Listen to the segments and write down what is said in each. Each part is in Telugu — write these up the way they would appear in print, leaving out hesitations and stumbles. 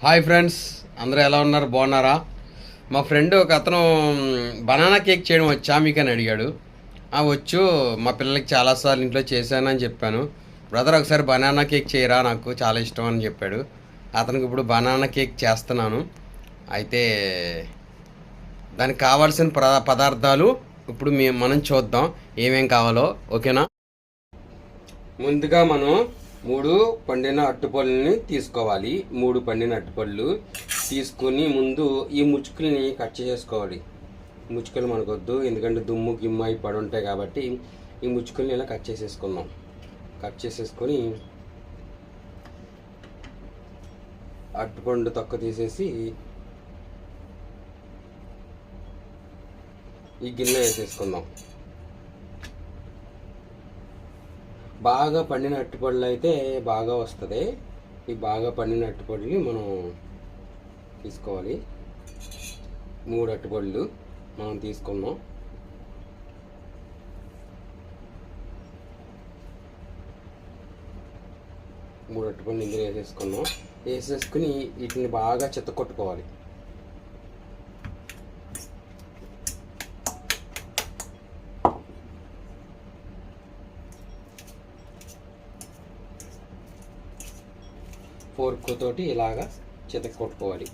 హాయ్ ఫ్రెండ్స్, అందరూ ఎలా ఉన్నారు? బాగున్నారా? మా ఫ్రెండ్ ఒక అతను బనానా కేక్ చేయడం వచ్చా మీకు అని అడిగాడు. వచ్చు, మా పిల్లలకి చాలాసార్లు ఇంట్లో చేశానని చెప్పాను. బ్రదర్ ఒకసారి బనానా కేక్ చేయరా, నాకు చాలా ఇష్టం అని చెప్పాడు. అతనికి ఇప్పుడు బనానా కేక్ చేస్తున్నాను. అయితే దానికి కావాల్సిన పదార్థాలు ఇప్పుడు మనం చూద్దాం ఏమేం కావాలో. ఓకేనా? ముందుగా మనం 3 పండిన అరటిపళ్ళని తీసుకోవాలి. 3 పండిన అరటిపళ్ళు తీసుకుని ముందు ఈ ముచ్చుకుల్ని కట్ చేసుకోవాలి. ముచ్చుకలు మనకొద్దు, ఎందుకంటే దుమ్ము గిమ్ము అయి పడి ఉంటాయి కాబట్టి ఈ ముచ్చుకల్ని ఇలా కట్ చేసేసుకుందాం. కట్ చేసేసుకొని అరటిపండు తొక్క తీసేసి ఈ గిన్నె వేసేసుకుందాం. బాగా పండిన అరటిపళ్ళు అయితే బాగా వస్తుంది. ఈ బాగా పండిన అరటిపళ్ళని మనం తీసుకోవాలి. 3 అరటిపళ్ళు మనం తీసుకుందాం. మూడు అరటిపళ్ళు ఇందులో వేసేసుకుందాం. వేసేసుకుని వీటిని బాగా చితకొట్టుకోవాలి. ఫోర్క్ తోటి ఇలాగా చితక కొట్టుకోవాలి.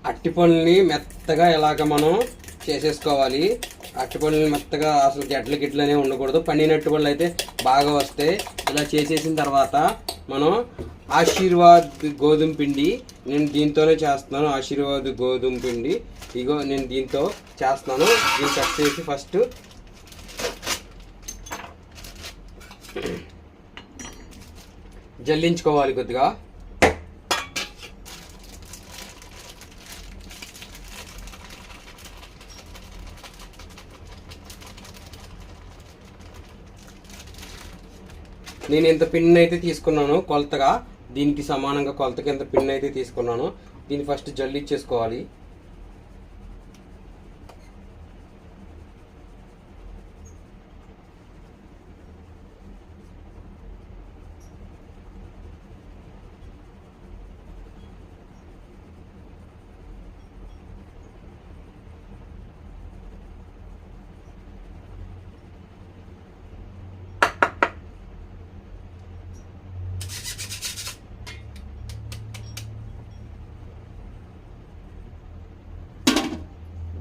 అరటిపళ్ళని మెత్తగా ఇలాగ మనం చేసేసుకోవాలి. అరటిపళ్ళని మెత్తగా అసలు గిడ్లు అనేవి ఉండకూడదు. పండిన అరటిపళ్ళు అయితే బాగా వస్తాయి. ఇలా చేసేసిన తర్వాత మనం ఆశీర్వాద్ గోధుమ పిండి, నేను దీంతోనే చేస్తున్నాను. ఆశీర్వాద్ గోధుమ పిండి ఇగో నేను దీంతో చేస్తున్నాను. దీన్ని కట్ చేసి ఫస్ట్ జల్లించుకోవాలి కొద్దిగా. నేను ఎంత పిన్ అయితే తీసుకున్నాను కొలతగా, దీనికి సమానంగా కొలతకి ఎంత పిన్ అయితే తీసుకున్నాను. దీన్ని ఫస్ట్ జల్లిచ్చేసుకోవాలి.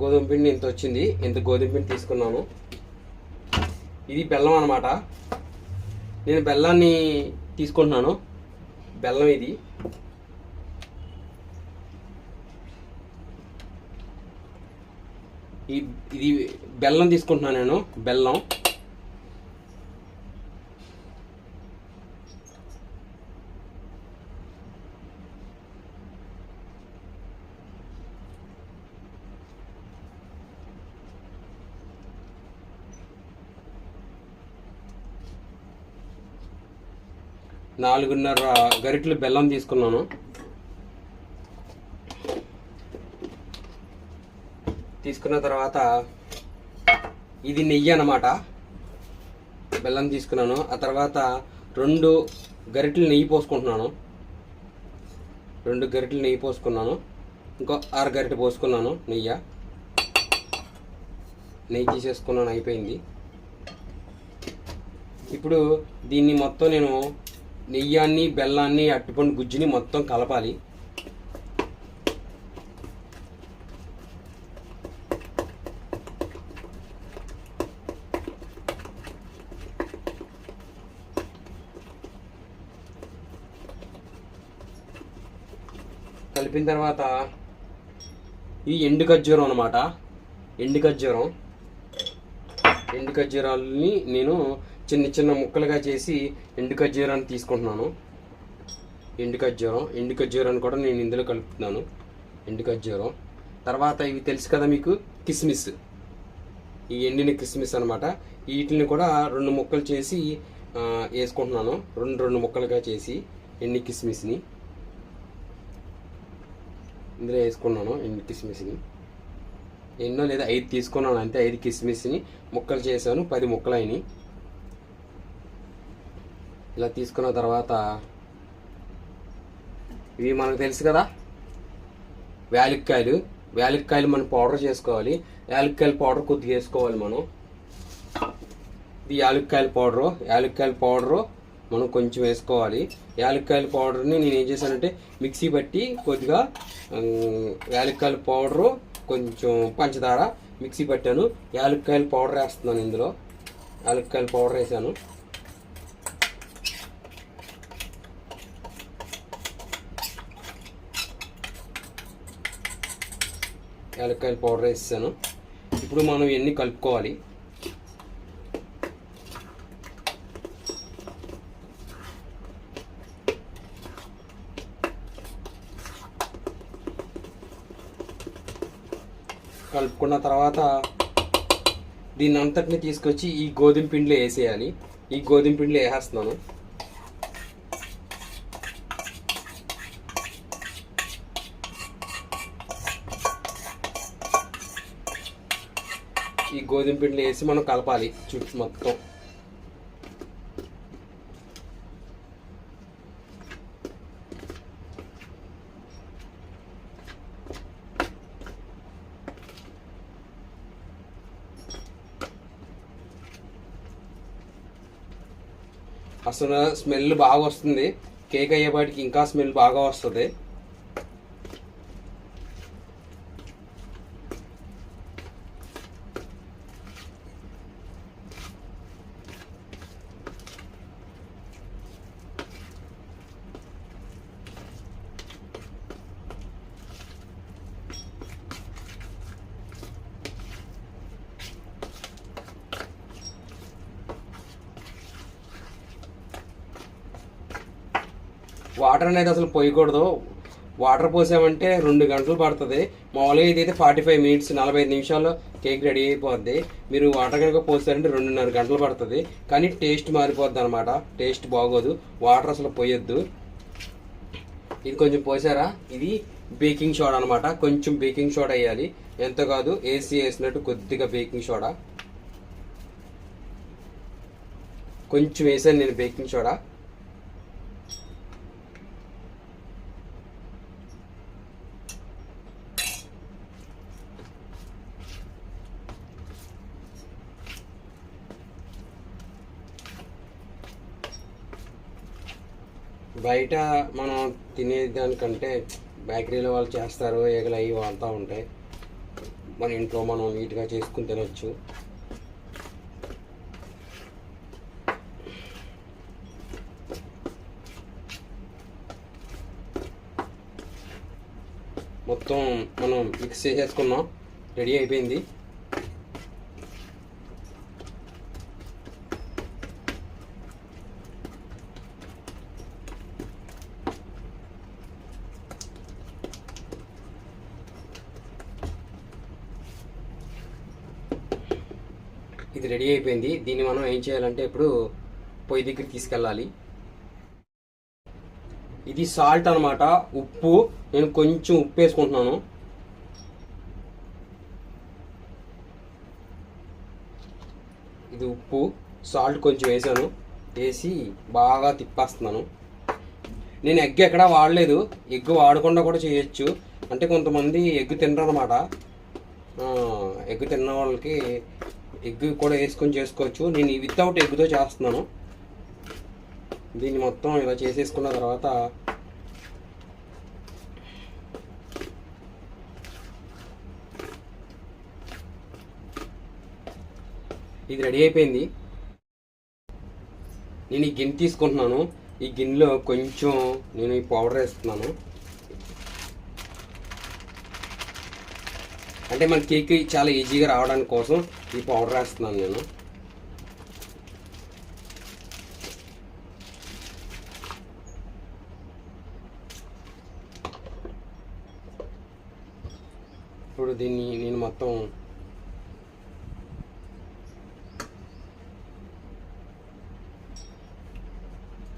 గోధుమ పిండి ఇంత వచ్చింది. ఇంత గోధుమ పిండి తీసుకున్నాను. ఇది బెల్లం అన్నమాట. నేను బెల్లాన్ని తీసుకుంటున్నాను. బెల్లం ఇది ఇది బెల్లం తీసుకుంటున్నాను నేను. బెల్లం నాలుగున్నర గరిటెలు బెల్లం తీసుకున్నాను. తీసుకున్న తర్వాత ఇది నెయ్యి అన్నమాట. బెల్లం తీసుకున్నాను. ఆ తర్వాత 2 గరిటెలు నెయ్యి పోసుకుంటున్నాను. 2 గరిటెలు నెయ్యి పోసుకున్నాను. ఇంకో 6 గరిటె పోసుకున్నాను నెయ్యి. నెయ్యి తీసేసుకున్నాను, అయిపోయింది. ఇప్పుడు దీన్ని మొత్తం నేను నెయ్యాన్ని, బెల్లాన్ని, అరటిపండు గుజ్జుని మొత్తం కలపాలి. కలిపిన తర్వాత ఈ ఎండు ఖర్జూరం అన్నమాట. ఎండు ఖర్జూరాలని నేను చిన్న చిన్న ముక్కలుగా చేసి ఎండు ఖర్జూరాన్ని తీసుకుంటున్నాను. ఎండు ఖర్జూరాన్ని కూడా నేను ఇందులో కలుపుతున్నాను. ఎండు ఖర్జూరం తర్వాత ఇవి తెలుసు కదా మీకు, కిస్మిస్, ఈ ఎండిన కిస్మిస్ అనమాట. వీటిని కూడా 2 ముక్కలు చేసి వేసుకుంటున్నాను. రెండు ముక్కలుగా చేసి ఎండి కిస్మిస్ని ఇందులో వేసుకున్నాను. ఎండి కిస్మిస్ని ఎన్నో లేదా 5 తీసుకున్నాను అంతే. 5 కిస్మిస్ని ముక్కలు చేశాను. 10 ముక్కలు అయినాయి. ఇలా తీసుకున్న తర్వాత ఇవి మనకు తెలుసు కదా యాలక్కాయలు మనం పౌడర్ చేసుకోవాలి. యాలక్కాయల పౌడర్ కొద్దిగా వేసుకోవాలి మనం. ఇది యాలక్కాయల పౌడరు మనం కొంచెం వేసుకోవాలి. యాలక్కాయల పౌడర్ని నేను ఏం చేశానంటే మిక్సీ పట్టి కొద్దిగా యాలక్కాయల పౌడరు కొంచెం పంచదార మిక్సీ పట్టాను. యాలక్కాయల పౌడర్ వేస్తున్నాను ఇందులో. యాలక్కాయల పౌడర్ వేసాను. యాలక్కాయల పౌడర్ వేసాను. ఇప్పుడు మనం ఇవన్నీ కలుపుకోవాలి. కలుపుకున్న తర్వాత దీన్ని అంతటిని తీసుకొచ్చి ఈ గోధుమ పిండిలో వేసేయాలి. ఈ గోధుమ పిండిలో వేసేస్తున్నాను. ఈ గోధుమ పిండిలో వేసి మనం కలపాలి చుట్టూ మొత్తం. అసలు స్మెల్ బాగా వస్తుంది. కేక్ అయ్యేపాటికి ఇంకా స్మెల్ బాగా వస్తుంది. వాటర్ అనేది అసలు పోయకూడదు. వాటర్ పోసామంటే 2 గంటలు పడుతుంది. మామూలుగా ఇదైతే 45 మినిట్స్ 45 నిమిషాల్లో కేక్ రెడీ అయిపోద్ది. మీరు వాటర్ కనుక పోసారంటే 2.5 గంటలు పడుతుంది. కానీ టేస్ట్ మారిపోద్ది అనమాట. టేస్ట్ బాగోదు. వాటర్ అసలు పోయొద్దు. ఇది కొంచెం పోసారా, ఇది బేకింగ్ సోడా అనమాట. కొంచెం బేకింగ్ సోడా వేయాలి. ఎంత కాదు, వేసినట్టు కొద్దిగా బేకింగ్ సోడా కొంచెం వేసాను నేను బేకింగ్ సోడా. బయట మనం తినేదానికంటే బేకరీలో వాళ్ళు చేస్తారు, ఏగలు అవి వాడుతూ ఉంటాయి. మన ఇంట్లో మనం నీట్గా చేసుకుని తినొచ్చు. మొత్తం మనం మిక్స్ చేసేసుకున్నాం. రెడీ అయిపోయింది. ఇది రెడీ అయిపోయింది. దీన్ని మనం ఏం చేయాలంటే ఇప్పుడు పొయ్యి దగ్గరికి తీసుకెళ్ళాలి. ఇది సాల్ట్ అనమాట, ఉప్పు. నేను కొంచెం ఉప్పు వేసుకుంటున్నాను. ఇది ఉప్పు, సాల్ట్ కొంచెం వేసాను. వేసి బాగా తిప్పేస్తున్నాను. నేను ఎగ్ ఎక్కడా వాడలేదు. ఎగ్ వాడకుండా కూడా చేయొచ్చు. అంటే కొంతమంది ఎగ్ తినరు అనమాట. ఎగ్ తిన్న వాళ్ళకి ఎగ్ కూడా వేసుకొని చేసుకోవచ్చు. నేను వితౌట్ ఎగ్తో చేస్తున్నాను. దీన్ని మొత్తం ఇలా చేసేసుకున్న తర్వాత ఇది రెడీ అయిపోయింది. నేను ఈ గిన్నె తీసుకుంటున్నాను. ఈ గిన్నెలో కొంచెం నేను ఈ పౌడర్ వేస్తున్నాను. అంటే మన కేక్ చాలా ఈజీగా రావడానికి కోసం ఈ పౌడర్ వేస్తున్నాను నేను. ఇప్పుడు దీన్ని నేను మొత్తం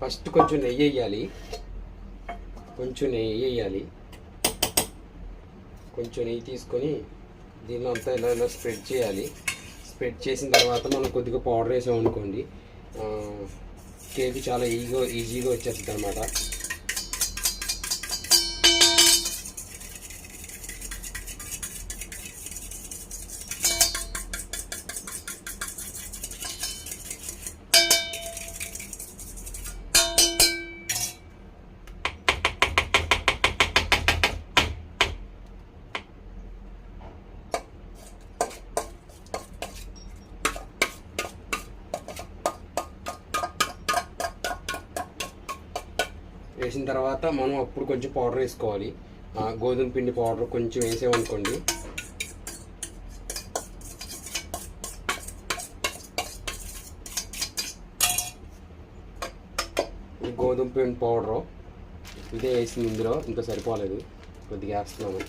ఫస్ట్ కొంచెం నెయ్యి వేయాలి, కొంచెం నెయ్యి తీసుకొని దీనిలో అంతా ఇలా స్ప్రెడ్ చేయాలి. స్ప్రెడ్ చేసిన తర్వాత మనం కొద్దిగా పౌడర్ వేసామనుకోండి కేక్ చాలా ఈజీగా వచ్చేస్తుంది అనమాట. వేసిన తర్వాత మనం అప్పుడు కొంచెం పౌడర్ వేసుకోవాలి. గోధుమ పిండి పౌడర్ కొంచెం వేసామనుకోండి గోధుమ పిండి పౌడరు ఇదే వేసింది, ఇందులో ఇంకా సరిపోలేదు, కొద్దిగా వేస్తున్నాము.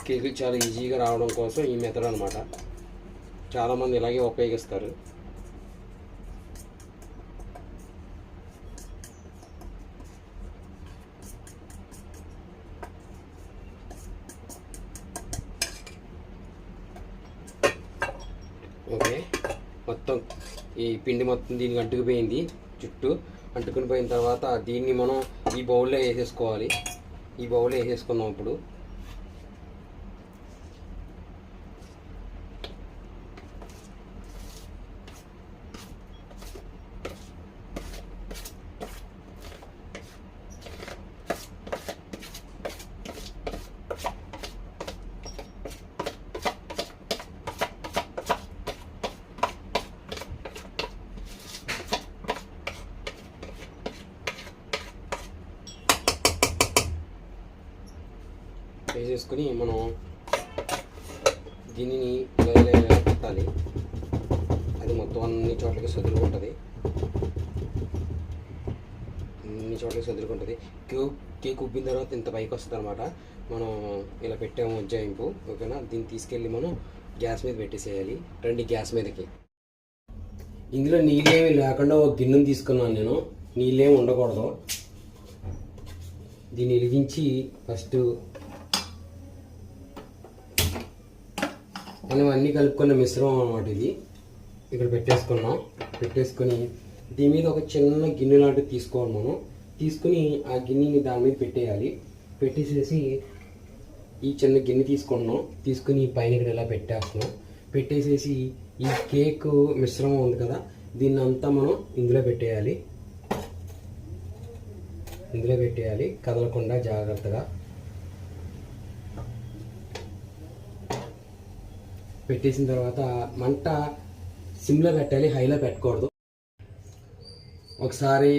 కేక్ చాలా ఈజీగా రావడం కోసం ఈ మెథడ్ అనమాట. చాలామంది ఇలాగే ఉపయోగిస్తారు. ఓకే, మొత్తం ఈ పిండి మొత్తం దీనికి అంటుకుపోయింది, చుట్టూ అంటుకుని పోయిన తర్వాత దీన్ని మనం ఈ బౌల్లో వేసేసుకోవాలి. ఈ బౌల్లో వేసేసుకున్నాం. ఇప్పుడు వేసేసుకుని మనం దీనిని ఇలా పెట్టాలి. అది మొత్తం అన్ని చోట్లకి సదురుకుంటుంది. కేక్ ఉబ్బిన తర్వాత ఇంత పైకి వస్తుంది అనమాట. మనం ఇలా పెట్టాము ఉజ్జాయింపు. ఓకేనా, దీన్ని తీసుకెళ్ళి మనం గ్యాస్ మీద పెట్టేసేయాలి. రండి గ్యాస్ మీదకి. ఇందులో నీళ్ళేమి లేకుండా ఒక గిన్నెను తీసుకున్నాను నేను. నీళ్ళేమి ఉండకూడదు. దీన్ని వెలిగించి ఫస్ట్ మనం అన్నీ కలుపుకున్న మిశ్రమం అన్నమాట. ఇది ఇక్కడ పెట్టేసుకొని దీని మీద ఒక చిన్న గిన్నె లాంటివి తీసుకోవాలి. మనం తీసుకుని ఆ గిన్నెని దాని మీద పెట్టేయాలి. పెట్టేసేసి ఈ చిన్న గిన్నె తీసుకుని పైన ఇక్కడ ఇలా పెట్టేసేసి ఈ కేక్ మిశ్రమం ఉంది కదా, దీన్ని అంతా మనం ఇందులో పెట్టేయాలి. కదలకుండా జాగ్రత్తగా పెట్టేసిన తర్వాత మంట సిమ్లో పెట్టాలి, హైలో పెట్టకూడదు. ఒకసారి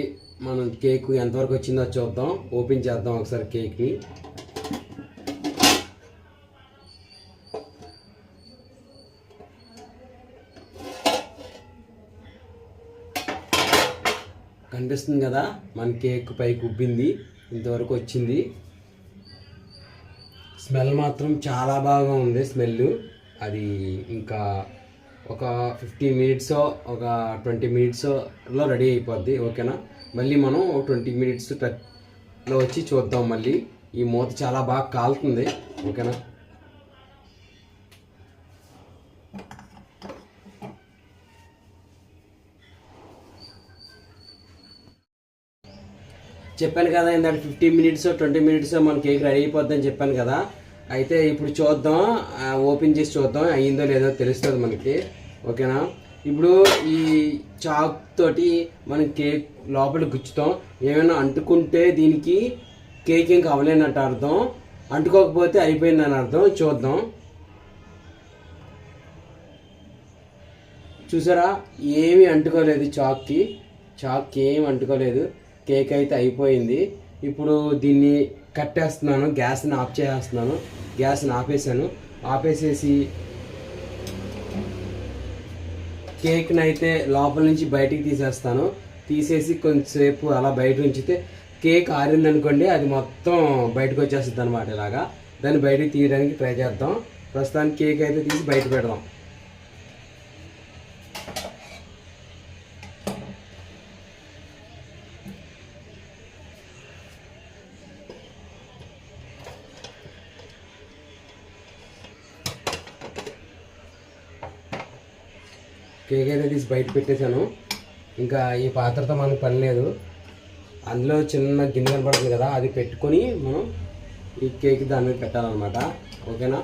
మనం కేక్ ఎంతవరకు వచ్చిందో చూద్దాం. ఓపెన్ చేద్దాం ఒకసారి కేక్ని. కనిపిస్తుంది కదా, మన కేక్ పైకి ఉబ్బింది, ఇంతవరకు వచ్చింది. స్మెల్ మాత్రం చాలా బాగా ఉంది. స్మెల్ అది ఇంకా ఒక 15 మినిట్స్ ఒక 20 మినిట్స్లో రెడీ అయిపోద్ది. ఓకేనా, మళ్ళీ మనం 20 మినిట్స్లో వచ్చి చూద్దాం. మళ్ళీ ఈ మూత చాలా బాగా కాలుతుంది. ఓకేనా, చెప్పాను కదా ఇందాక 15 మినిట్స్ 20 మినిట్స్ మన కేక్ రెడీ అయిపోద్దని చెప్పాను కదా. అయితే ఇప్పుడు చూద్దాం, ఓపెన్ చేసి చూద్దాం అయ్యిందో లేదో తెలుస్తుంది మనకి. ఓకేనా, ఇప్పుడు ఈ చాక్ తోటి మనం కేక్ లోపల గుచ్చుతాం. ఏమైనా అంటుకుంటే దీనికి కేక్ ఇంకా అవ్వలేనట్టు అర్థం, అంటుకోకపోతే అయిపోయిందని అర్థం. చూద్దాం. చూసారా, ఏమీ అంటుకోలేదు. చాక్కి ఏమి అంటుకోలేదు. కేక్ అయితే అయిపోయింది. ఇప్పుడు దీన్ని కట్టేస్తున్నాను, గ్యాస్ని ఆఫ్ చేసేస్తున్నాను. గ్యాస్ని ఆపేసాను. ఆపేసేసి కేక్ని అయితే లోపల నుంచి బయటికి తీసేస్తాను. తీసేసి కొంచెంసేపు అలా బయట ఉంచితే కేక్ ఆరింది అనుకోండి, అది మొత్తం బయటకు వచ్చేస్తుంది అనమాట. ఇలాగా దాన్ని బయటికి తీయడానికి ట్రై చేద్దాం. ప్రస్తుతానికి కేక్ అయితే తీసి బయట పెడదాం. కేక్ అయితే తీసి బయట పెట్టేశాను. ఇంకా ఈ పాత్రతో మనకు పని లేదు. అందులో చిన్న గిన్నె కనపడుతుంది కదా, అది పెట్టుకొని మనం ఈ కేక్ దాని మీద పెట్టాలన్నమాట. ఓకేనా?